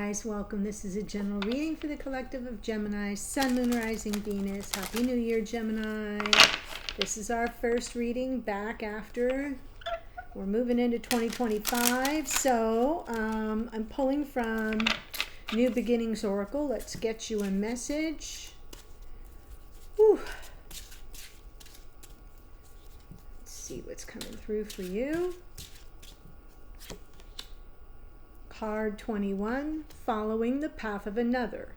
Geminis, welcome. This is a general reading for the collective of Gemini, Sun, Moon, Rising, Venus. Happy New Year, Gemini. This is our first reading back after we're moving into 2025. So I'm pulling from New Beginnings Oracle. Let's get you a message. Whew. Let's see what's coming through for you. Card 21, following the path of another.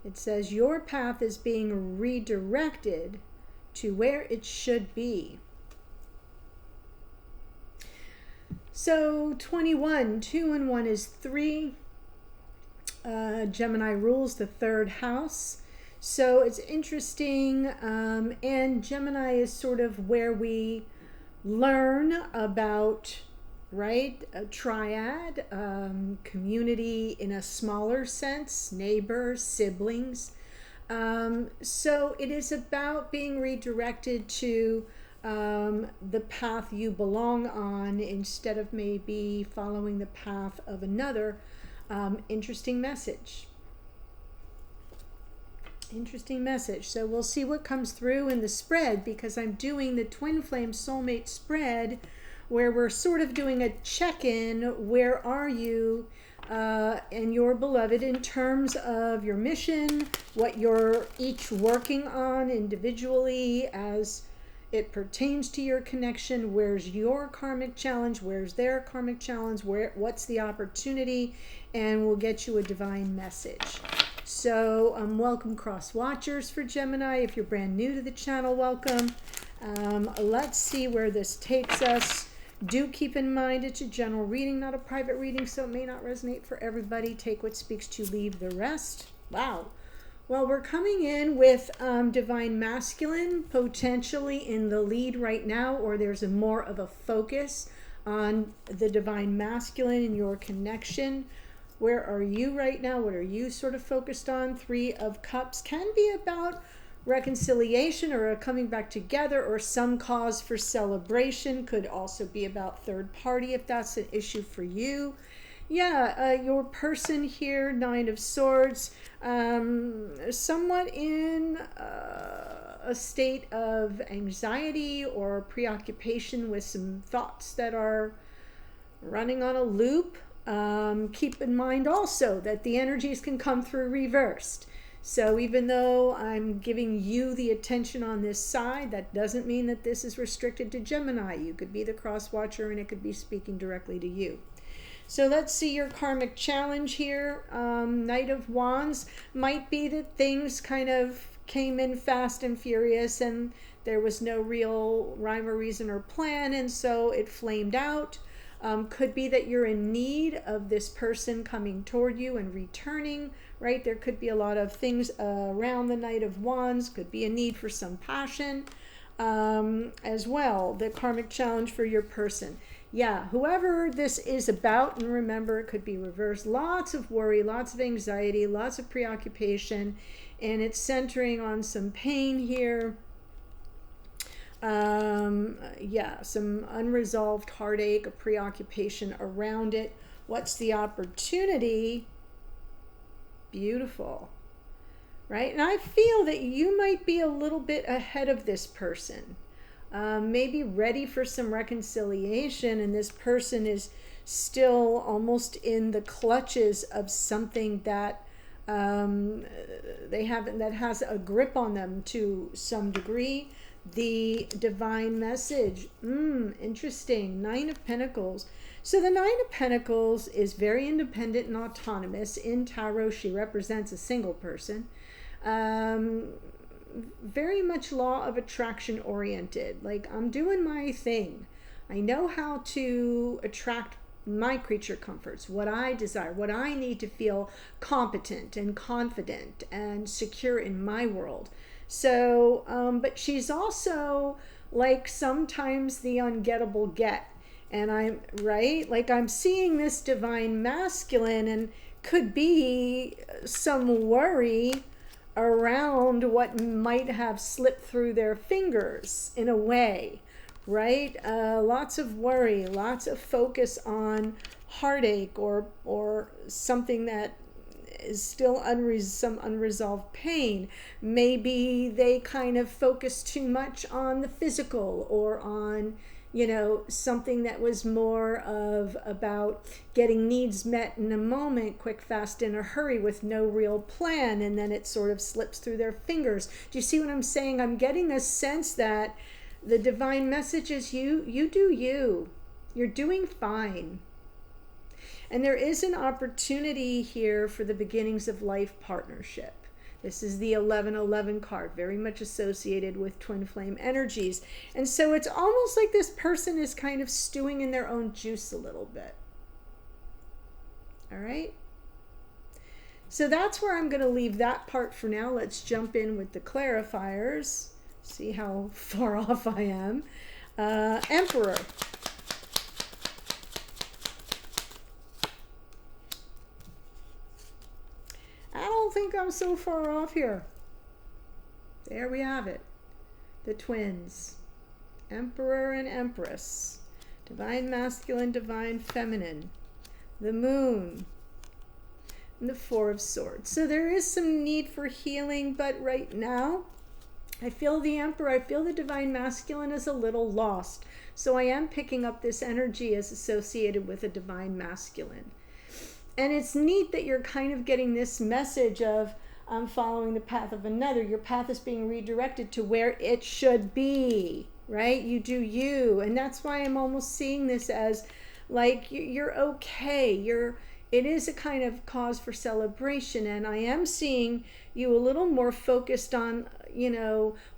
It says your path is being redirected to where it should be. So 21, 2 and 1 is 3. Gemini rules the third house. So it's interesting. And Gemini is sort of where we learn about, right? A triad, community in a smaller sense, neighbors, siblings. So it is about being redirected to the path you belong on instead of maybe following the path of another. Interesting message. Interesting message. So we'll see what comes through in the spread, because I'm doing the Twin Flame Soulmate spread where we're sort of doing a check-in. Where are you and your beloved in terms of your mission, what you're each working on individually as it pertains to your connection? Where's your karmic challenge? Where's their karmic challenge? What's the opportunity? And we'll get you a divine message. So welcome cross watchers for Gemini. If you're brand new to the channel, welcome. Let's see where this takes us. Do keep in mind it's a general reading, not a private reading, so it may not resonate for everybody. Take what speaks to you, leave the rest. Wow. Well, we're coming in with Divine Masculine potentially in the lead right now, or there's more of a focus on the Divine Masculine in your connection. Where are you right now? What are you sort of focused on? 3 of Cups can be about reconciliation or a coming back together or some cause for celebration. Could also be about third party if that's an issue for you. Yeah, your person here, 9 of Swords, somewhat in a state of anxiety or preoccupation with some thoughts that are running on a loop. Keep in mind also that the energies can come through reversed. So even though I'm giving you the attention on this side, that doesn't mean that this is restricted to Gemini. You could be the cross watcher and it could be speaking directly to you. So let's see your karmic challenge here. Knight of Wands might be that things kind of came in fast and furious and there was no real rhyme or reason or plan, and so it flamed out. Could be that you're in need of this person coming toward you and returning, right? There could be a lot of things around the Knight of Wands. Could be a need for some passion as well. The karmic challenge for your person. Yeah, whoever this is about, and remember, it could be reversed. Lots of worry, lots of anxiety, lots of preoccupation, and it's centering on some pain here. Yeah, some unresolved heartache, a preoccupation around it. What's the opportunity? Beautiful, right? And I feel that you might be a little bit ahead of this person, maybe ready for some reconciliation, and this person is still almost in the clutches of something that they haven't, that has a grip on them to some degree. The divine message, interesting. 9 of Pentacles. So the 9 of Pentacles is very independent and autonomous. In Tarot, she represents a single person. Very much law of attraction oriented. Like, I'm doing my thing. I know how to attract my creature comforts, what I desire, what I need to feel competent and confident and secure in my world. So, but she's also like sometimes the ungettable get. And I'm right, like I'm seeing this divine masculine, and could be some worry around what might have slipped through their fingers in a way, right? Lots of worry, lots of focus on heartache or something that is still some unresolved pain. Maybe they kind of focus too much on the physical, or on, something that was more of about getting needs met in a moment, quick, fast, in a hurry, with no real plan, and then it sort of slips through their fingers. Do you see what I'm saying? I'm getting a sense that the divine message is you do you. You're doing fine. And there is an opportunity here for the beginnings of life partnership. This is the 1111 card, very much associated with twin flame energies. And so it's almost like this person is kind of stewing in their own juice a little bit. All right? So that's where I'm going to leave that part for now. Let's jump in with the clarifiers. See how far off I am. Emperor. I don't think I'm so far off here. There we have it. The twins. Emperor and Empress. Divine masculine, divine feminine. The moon. And the Four of Swords. So there is some need for healing, but right now, I feel the Emperor, I feel the divine masculine is a little lost. So I am picking up this energy as associated with a divine masculine. And it's neat that you're kind of getting this message of following the path of another. Your path is being redirected to where it should be, right? You do you. And that's why I'm almost seeing this as like you're okay. It is a kind of cause for celebration. And I am seeing you a little more focused on,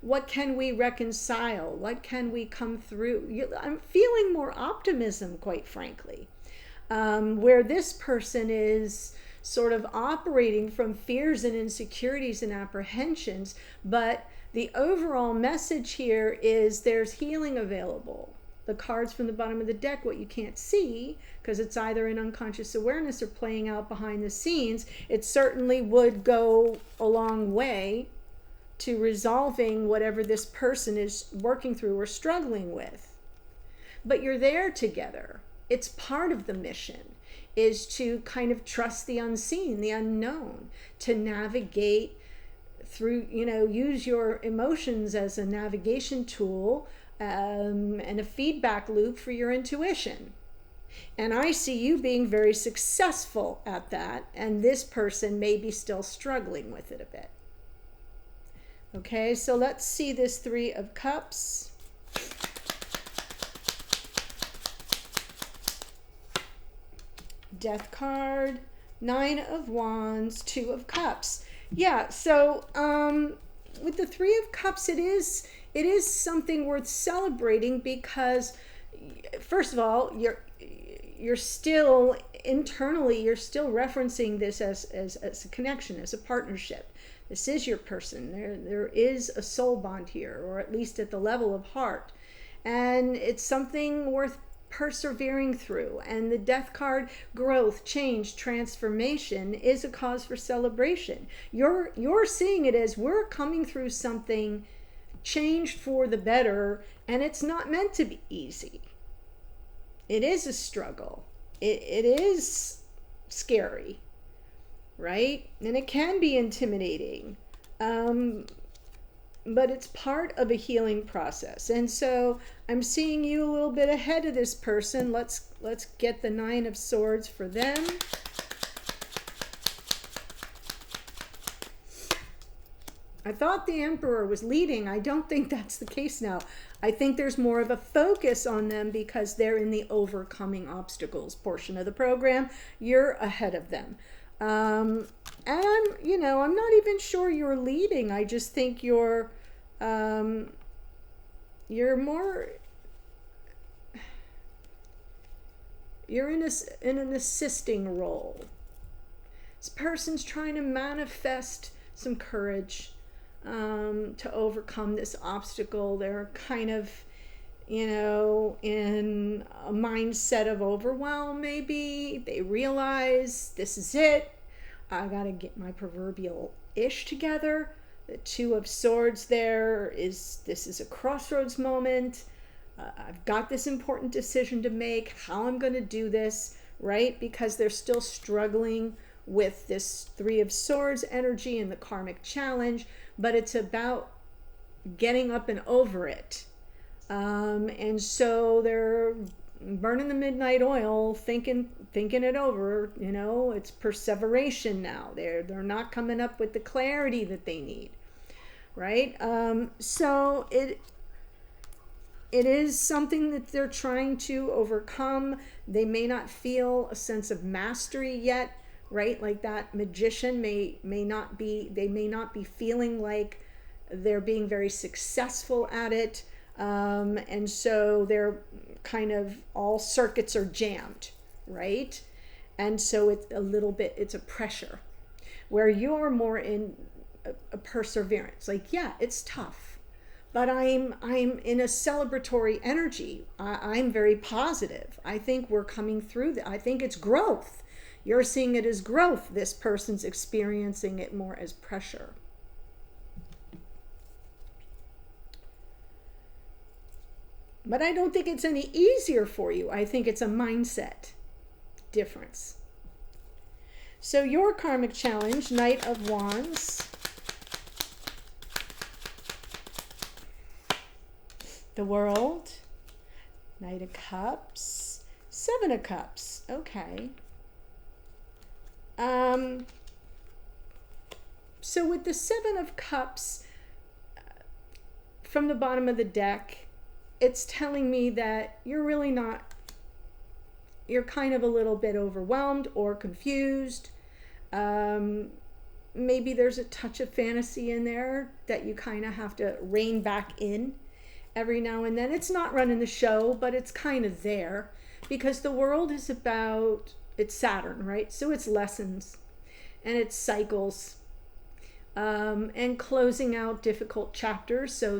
what can we reconcile? What can we come through? I'm feeling more optimism, quite frankly. Where this person is sort of operating from fears and insecurities and apprehensions, but the overall message here is there's healing available. The cards from the bottom of the deck, what you can't see, because it's either in unconscious awareness or playing out behind the scenes, it certainly would go a long way to resolving whatever this person is working through or struggling with. But you're there together. It's part of the mission, is to kind of trust the unseen, the unknown, to navigate through, use your emotions as a navigation tool, and a feedback loop for your intuition. And I see you being very successful at that, and this person may be still struggling with it a bit. Okay, so let's see this Three of Cups. Death card, Nine of Wands, Two of Cups. Yeah, so with the Three of Cups, it is something worth celebrating, because first of all, you're still internally, you're still referencing this as a connection, as a partnership. This is your person. There is a soul bond here, or at least at the level of heart, and it's something worth persevering through. And the Death card, growth, change, transformation, is a cause for celebration. You're seeing it as we're coming through something changed for the better, and it's not meant to be easy. It is a struggle. It is scary, right? And it can be intimidating, but it's part of a healing process. And so I'm seeing you a little bit ahead of this person. Let's get the Nine of Swords for them. I thought the Emperor was leading. I don't think that's the case now. I think there's more of a focus on them because they're in the overcoming obstacles portion of the program. You're ahead of them. And I'm not even sure you're leading. I just think you're more, you're in an assisting role. This person's trying to manifest some courage to overcome this obstacle. They're kind of, in a mindset of overwhelm, maybe. They realize this is it. I got to get my proverbial ish together. The Two of Swords this is a crossroads moment. I've got this important decision to make, how I'm going to do this, right? Because they're still struggling with this Three of Swords energy and the karmic challenge, but it's about getting up and over it. And so they're burning the midnight oil, thinking it over. You know, it's perseveration now. They're not coming up with the clarity that they need, right? So it is something that they're trying to overcome. They may not feel a sense of mastery yet, right? Like that magician may not be feeling like they're being very successful at it. And so they're kind of, all circuits are jammed, right? And so it's a pressure, where you're more in a perseverance. Like, yeah, it's tough, but I'm in a celebratory energy. I'm very positive. I think we're coming through that. I think it's growth. You're seeing it as growth. This person's experiencing it more as pressure. But I don't think it's any easier for you. I think it's a mindset difference. So your karmic challenge, Knight of Wands, the World, Knight of Cups, Seven of Cups. Okay. So with the Seven of Cups, from the bottom of the deck, it's telling me that you're really not, you're kind of a little bit overwhelmed or confused. Maybe there's a touch of fantasy in there that you kind of have to rein back in every now and then. It's not running the show, but it's kind of there, because the World is about, it's Saturn, right? So it's lessons and it's cycles, and closing out difficult chapters. So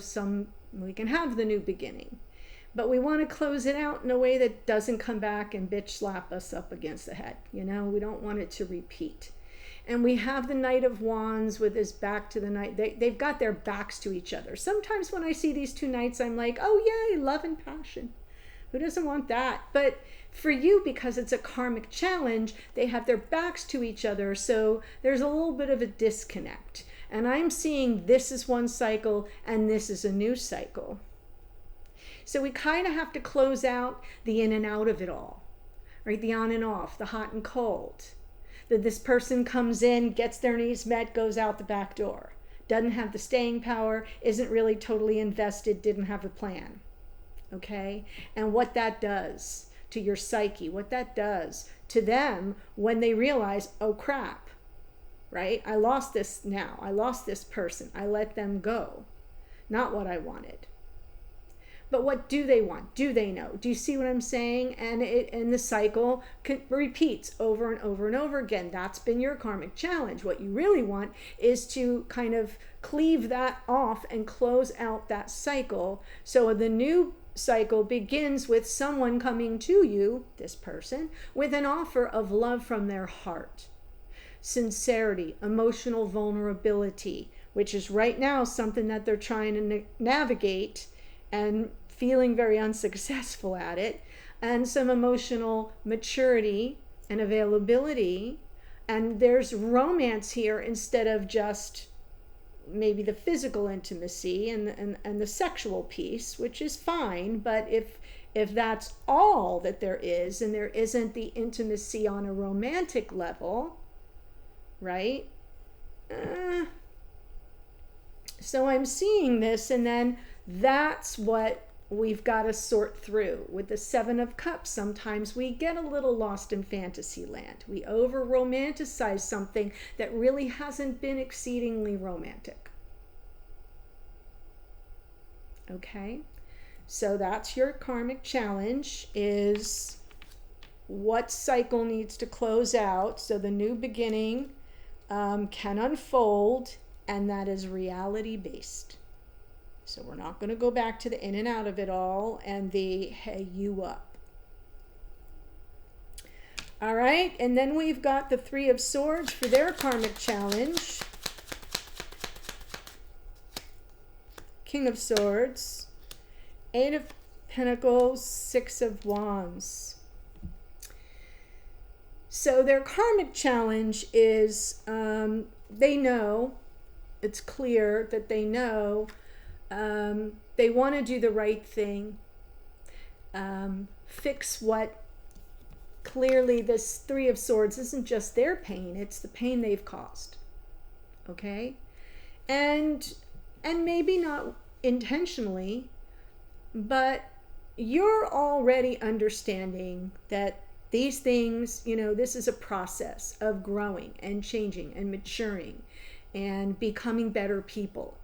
we can have the new beginning, but we want to close it out in a way that doesn't come back and bitch slap us up against the head. You know, we don't want it to repeat. And we have the Knight of Wands with his back to the Knight. They've got their backs to each other. Sometimes when I see these two knights, I'm like, oh yay, love and passion. Who doesn't want that? But for you, because it's a karmic challenge, they have their backs to each other. So there's a little bit of a disconnect. And I'm seeing this is one cycle and this is a new cycle. So we kind of have to close out the in and out of it all, right? The on and off, the hot and cold. That this person comes in, gets their needs met, goes out the back door. Doesn't have the staying power, isn't really totally invested, didn't have a plan. Okay? And what that does to your psyche, what that does to them when they realize, oh crap, right? I lost this now. I lost this person. I let them go. Not what I wanted. But what do they want? Do they know? Do you see what I'm saying? And the cycle repeats over and over and over again. That's been your karmic challenge. What you really want is to kind of cleave that off and close out that cycle. So the new cycle begins with someone coming to you, this person, with an offer of love from their heart. Sincerity, emotional vulnerability, which is right now something that they're trying to navigate and feeling very unsuccessful at it, and some emotional maturity and availability. And there's romance here instead of just maybe the physical intimacy and the sexual piece, which is fine. But if that's all that there is, and there isn't the intimacy on a romantic level, right? So I'm seeing this, and then that's what we've got to sort through. With the Seven of Cups, sometimes we get a little lost in fantasy land. We over romanticize something that really hasn't been exceedingly romantic. Okay? So that's your karmic challenge, is what cycle needs to close out so the new beginning can unfold, and that is reality based. So we're not going to go back to the in and out of it all and the hey you up. All right, and then we've got the Three of Swords for their karmic challenge. King of Swords, Eight of Pentacles, Six of Wands. So their karmic challenge is they know, it's clear that they know they want to do the right thing, fix what clearly this Three of Swords isn't just their pain, it's the pain they've caused. Okay? And maybe not intentionally, but you're already understanding that these things, this is a process of growing and changing and maturing and becoming better people,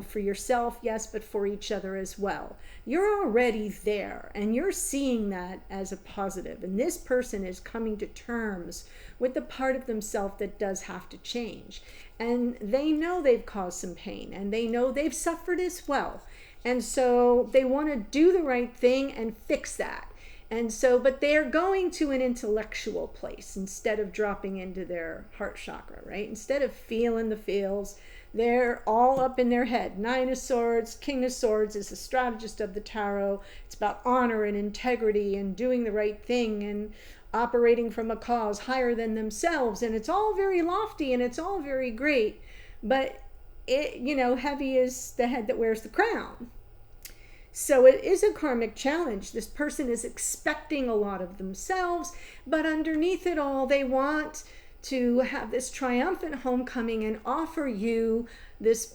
for yourself, yes, but for each other as well. You're already there and you're seeing that as a positive. And this person is coming to terms with the part of themselves that does have to change. And they know they've caused some pain and they know they've suffered as well. And so they want to do the right thing and fix that. And so, but they're going to an intellectual place instead of dropping into their heart chakra, right? Instead of feeling the feels, they're all up in their head. Nine of Swords, King of Swords is the strategist of the tarot. It's about honor and integrity and doing the right thing and operating from a cause higher than themselves. And it's all very lofty and it's all very great. But it, heavy is the head that wears the crown. So it is a karmic challenge. This person is expecting a lot of themselves, but underneath it all, they want to have this triumphant homecoming and offer you this,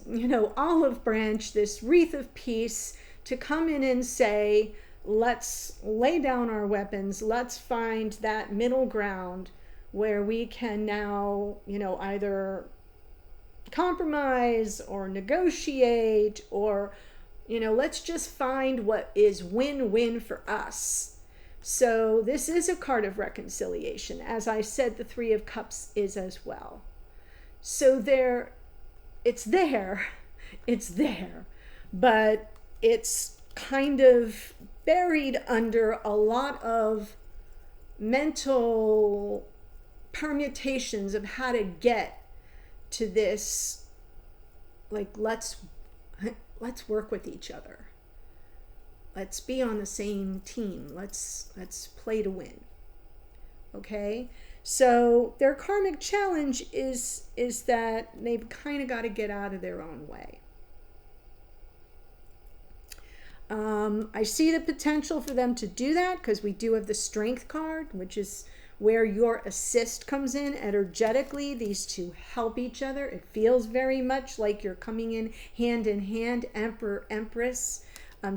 olive branch, this wreath of peace to come in and say, let's lay down our weapons. Let's find that middle ground where we can now, either compromise or negotiate or let's just find what is win-win for us. So this is a card of reconciliation. As I said, the Three of Cups is as well. So it's there, but it's kind of buried under a lot of mental permutations of how to get to this, let's work with each other. Let's be on the same team. Let's play to win. Okay? So their karmic challenge is that they've kind of got to get out of their own way. I see the potential for them to do that because we do have the Strength card, which is where your assist comes in energetically. These two help each other. It feels very much like you're coming in hand, Emperor, Empress,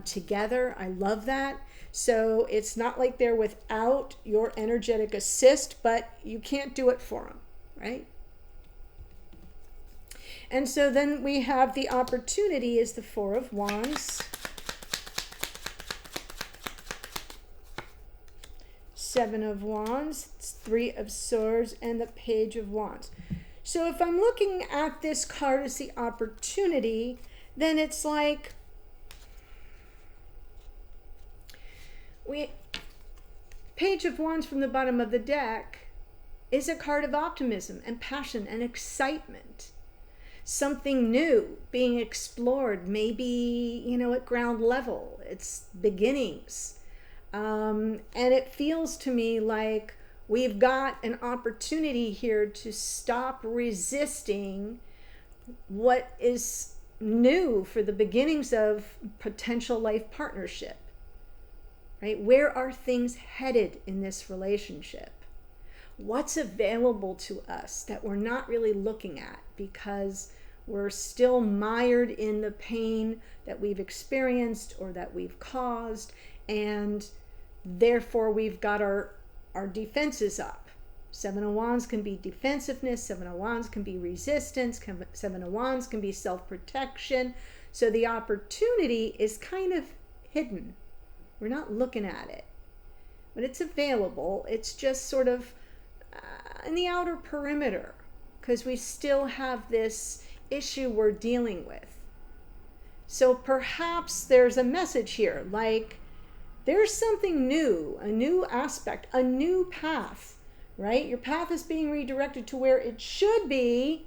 together. I love that. So it's not like they're without your energetic assist, but you can't do it for them, right? And so then we have the opportunity is the Four of Wands. Seven of Wands, Three of Swords, and the Page of Wands. So if I'm looking at this card as the opportunity, then it's like Page of Wands from the bottom of the deck is a card of optimism and passion and excitement. Something new being explored, maybe, at ground level. It's beginnings. And it feels to me like we've got an opportunity here to stop resisting what is new for the beginnings of potential life partnership, right? Where are things headed in this relationship? What's available to us that we're not really looking at because we're still mired in the pain that we've experienced or that we've caused, and therefore we've got our defenses up. Seven of Wands can be defensiveness, Seven of Wands can be resistance, Seven of Wands can be self-protection. So the opportunity is kind of hidden. We're not looking at it, but it's available. It's just sort of in the outer perimeter because we still have this issue we're dealing with. So perhaps there's a message here, like there's something new, a new aspect, a new path, right? Your path is being redirected to where it should be.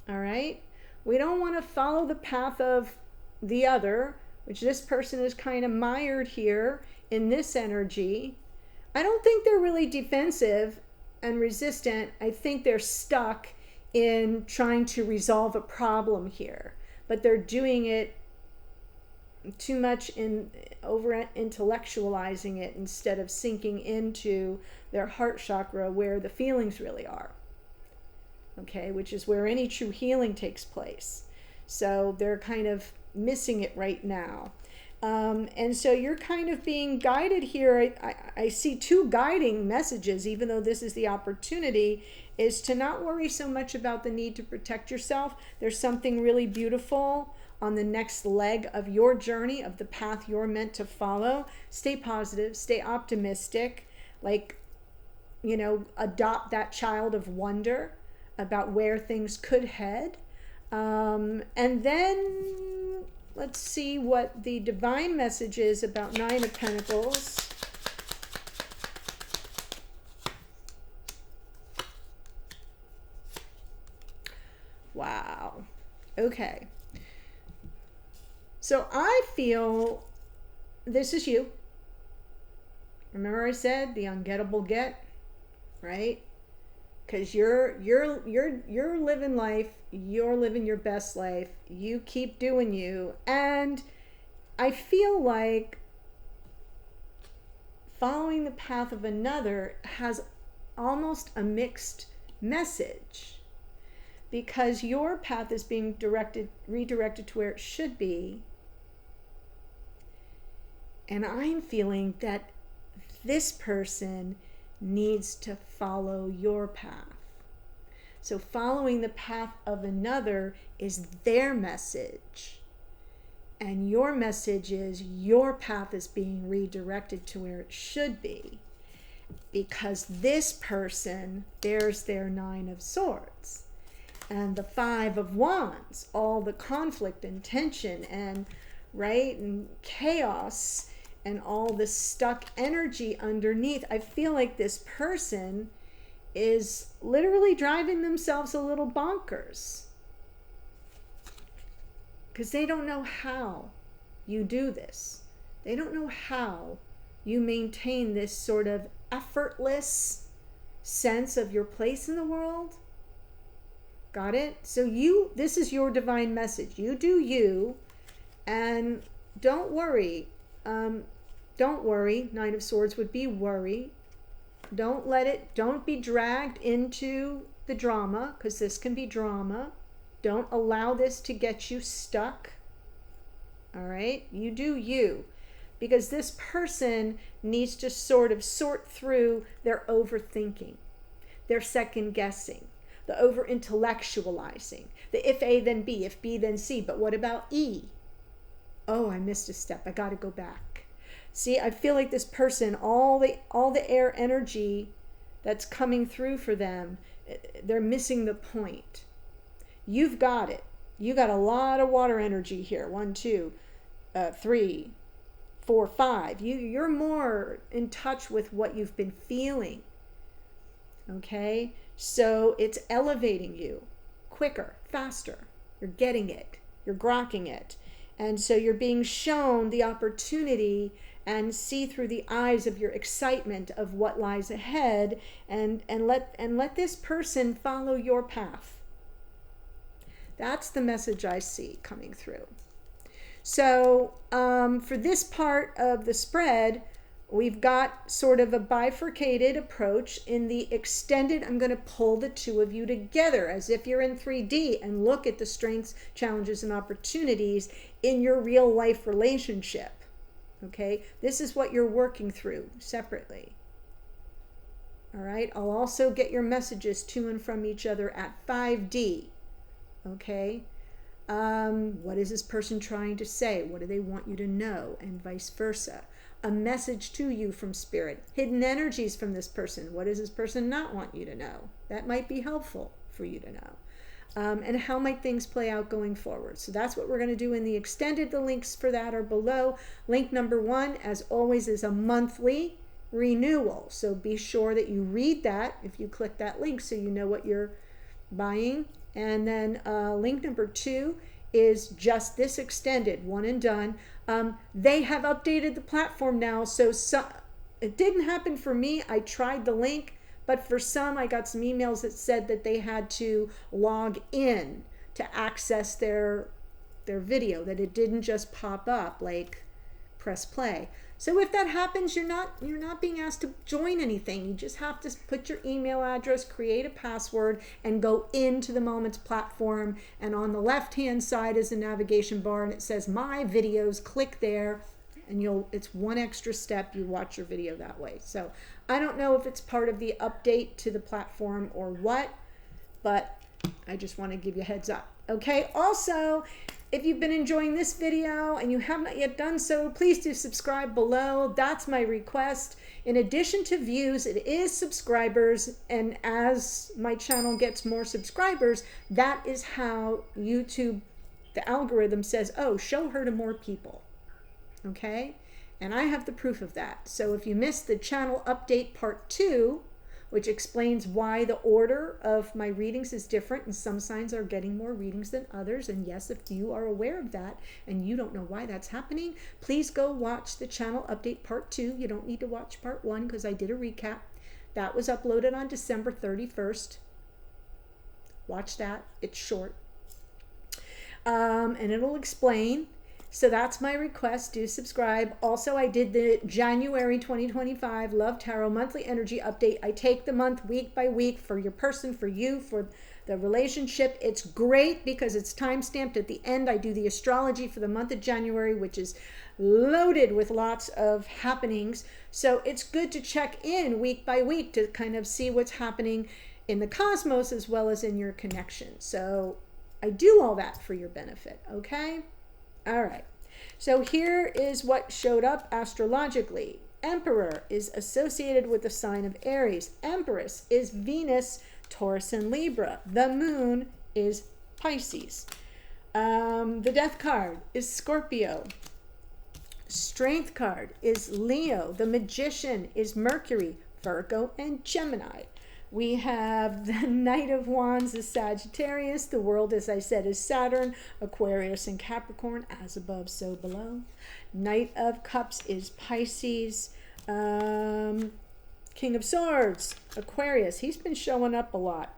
All right? We don't want to follow the path of the other, which this person is kind of mired here in this energy. I don't think they're really defensive and resistant. I think they're stuck in trying to resolve a problem here, but they're doing it too much in over intellectualizing it instead of sinking into their heart chakra where the feelings really are. Okay, which is where any true healing takes place. So they're kind of missing it right now. And so you're kind of being guided here. I see two guiding messages, even though this is the opportunity, is to not worry so much about the need to protect yourself. There's something really beautiful on the next leg of your journey, of the path you're meant to follow. Stay positive, stay optimistic, like, you know, adopt that child of wonder about where things could head. And then let's see what the divine message is about Nine of Pentacles. Wow. Okay. So I feel this is you. Remember I said the ungettable get, right? Because you're living life, you're living your best life, you keep doing you, and I feel like following the path of another has almost a mixed message, because your path is being redirected to where it should be, and I'm feeling that this person needs to follow your path. So following the path of another is their message. And your message is your path is being redirected to where it should be. Because this person, there's their Nine of Swords. And the Five of Wands, all the conflict and tension and, right, and chaos and all the stuck energy underneath. I feel like this person is literally driving themselves a little bonkers because they don't know how you do this. They don't know how you maintain this sort of effortless sense of your place in the world. Got it? So this is your divine message. You do you, and don't worry. Don't worry. Nine of Swords would be worry. Don't be dragged into the drama, because this can be drama. Don't allow this to get you stuck. All right? You do you. Because this person needs to sort of sort through their overthinking, their second guessing, the over intellectualizing, the if A then B, if B then C, but what about E? Oh, I missed a step. I got to go back. See, I feel like this person, all the air energy that's coming through for them, they're missing the point. You've got it. You got a lot of water energy here. 1, 2, 3, 4, 5. You're more in touch with what you've been feeling. Okay? So it's elevating you quicker, faster. You're getting it. You're grokking it. And so you're being shown the opportunity and see through the eyes of your excitement of what lies ahead, and let this person follow your path. That's the message I see coming through. So for this part of the spread, we've got sort of a bifurcated approach. In the extended, I'm going to pull the two of you together as if you're in 3D and look at the strengths, challenges, and opportunities in your real life relationship. Okay, this is what you're working through separately. All right, I'll also get your messages to and from each other at 5D. Okay, what is this person trying to say? What do they want you to know? And vice versa. A message to you from Spirit. Hidden energies from this person. What does this person not want you to know? That might be helpful for you to know. And how might things play out going forward? So that's what we're going to do in the extended. The links for that are below. Link number 1, as always, is a monthly renewal. So be sure that you read that if you click that link so you know what you're buying. And then link number 2 is just this extended, one and done. They have updated the platform now, so It didn't happen for me. I tried the link, but for some, I got some emails that said that they had to log in to access their video, that it didn't just pop up like press play. So if that happens, you're not being asked to join anything. You just have to put your email address, create a password, and go into the Moments platform. And on the left-hand side is a navigation bar, and it says My Videos. Click there, and it's one extra step. You watch your video that way. So I don't know if it's part of the update to the platform or what, but I just want to give you a heads up. Okay, also, if you've been enjoying this video and you have not yet done so, please do subscribe below. That's my request. In addition to views, it is subscribers, and as my channel gets more subscribers, that is how YouTube, the algorithm says, oh, show her to more people. Okay? And I have the proof of that. So if you missed the channel update part 2, which explains why the order of my readings is different, and some signs are getting more readings than others. And yes, if you are aware of that and you don't know why that's happening, please go watch the channel update part 2. You don't need to watch part 1 because I did a recap. That was uploaded on December 31st. Watch that. It's short. And it'll explain. So that's my request. Do subscribe. Also, I did the January 2025 Love Tarot Monthly Energy Update. I take the month week by week for your person, for you, for the relationship. It's great because it's time-stamped at the end. I do the astrology for the month of January, which is loaded with lots of happenings. So it's good to check in week by week to kind of see what's happening in the cosmos as well as in your connection. So I do all that for your benefit, okay? All right, so here is what showed up astrologically. Emperor is associated with the sign of Aries. Empress is Venus, Taurus, and Libra. The moon is Pisces. The death card is Scorpio. Strength card is Leo. The magician is Mercury, Virgo, and Gemini. We have the Knight of Wands is Sagittarius. The World, as I said, is Saturn, Aquarius, and Capricorn. As above, so below. Knight of Cups is Pisces. King of Swords, Aquarius. He's been showing up a lot.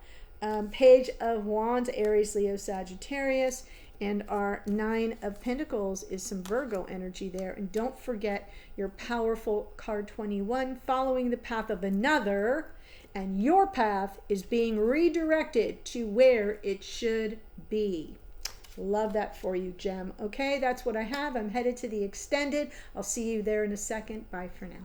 Page of Wands, Aries, Leo, Sagittarius. And our Nine of Pentacles is some Virgo energy there. And don't forget your powerful card 21, following the path of another. And your path is being redirected to where it should be. Love that for you, Gem. Okay, that's what I have. I'm headed to the extended. I'll see you there in a second. Bye for now.